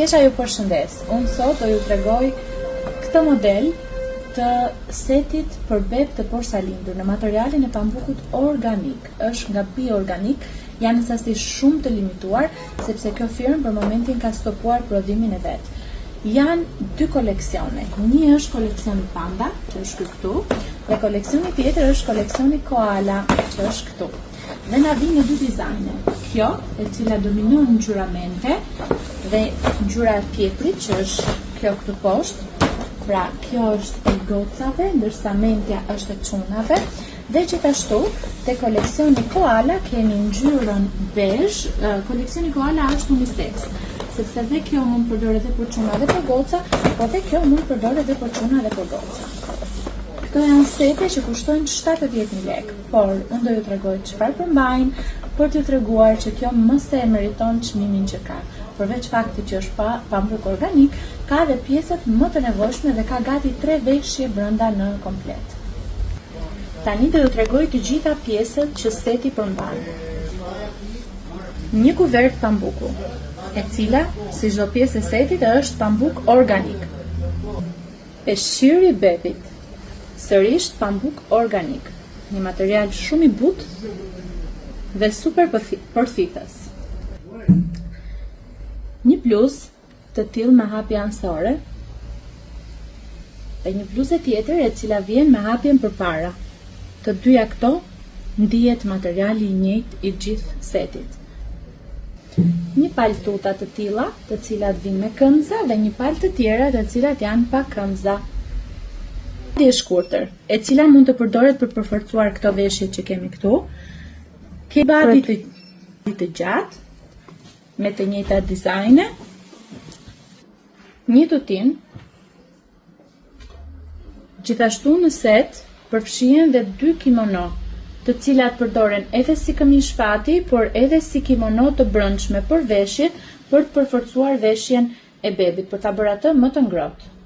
Kesha ju përshëndes. Unë sot do ju tregoj këtë model të setit për bebë të porsalindur në materialin e pambukut organik. Është nga bioorganik, janë në sasi shumë të limituar, sepse kjo firmë për momentin ka stopuar prodhimin e vet. Janë dy koleksione. Një është koleksioni Panda, që është këtu, dhe koleksioni tjetër është koleksioni Koala, që është këtu. Dhe na vinë në dy dizajne. Kjo, e cila dominon ngjyramente, dhe ngjyra e pjeprit, që është kjo këtu poshtë. Pra, kjo është e gocave, ndërsa mentja është e çunave, dhe gjithashtu te koleksioni Koala kemi ngjyrën bezh. Koleksioni Koala është unisex, sepse dhe kjo mund përdoret edhe për çuna dhe për goca, po dhe kjo mund përdoret edhe për çuna dhe për goca. Këto janë sete që kushtojnë 70.000 lekë, por unë do ju tregoj çfarë përmbajnë për t'ju treguar që kjo më se e meriton çmimin që ka. Përveç faktit që është pambuk organik, ka dhe pjesët më të nevojshme dhe ka gati 3 veshje brenda në komplet. Tani do ju tregoj të gjitha pjesët që seti përmban. Një kuvert pambuku, e cila, si çdo pjesë e setit, është pambuk organik. Peshqiri i bebit, sërish pambuk organik, një material shumë i butë dhe super përfitës. Një bluzë të tillë me hapje anësore dhe një bluzë tjetër e cila vjen me hapjen përpara. Të dyja këto ndihet materiali i njëjtë i gjithë setit. Një palë tuta të tilla, të cilat vijnë me këmbëza, dhe një palë të tjera të cilat janë pa këmbëza. E shkurtër, e cila mund të përdoret për përforcuar këto veshje që kemi këtu. Ke badi të gjatë, me të njëjta dizajne, një tutin. Gjithashtu në set përfshihen dhe 2 kimono, të cilat përdoren edhe si këmish fati, por edhe si kimono të brendshme për veshjet, për të përforcuar veshjen e bebit, për ta bërë atë më të ngrohtë.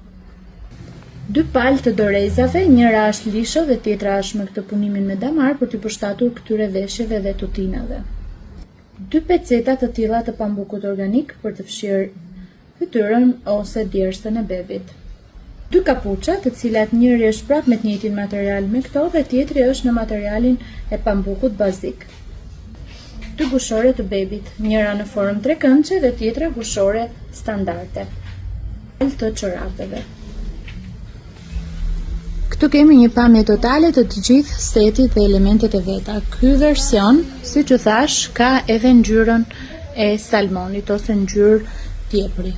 2 palë të dorezave, njëra është lisho dhe tjetra është me këtë punimin me damar për t'i përshtatur këtyre veshjeve dhe tutinave. 2 peceta të tilla të pambukut organik për të fshirë fytyrën ose djersën e bebit. 2 kapuça, të cilat njëri është prapë me të njëjtin material me këto dhe tjetri është në materialin e pambukut bazik. 2 gushore të bebit, njëra në formë trekëndçe dhe tjetra gushore standarde. Të çorapeve. Këtu kemi një pamje totale të gjithë setit dhe elementet e veta. Ky version, siç u thash, ka edhe ngjyrën e salmonit ose ngjyrë pjepri.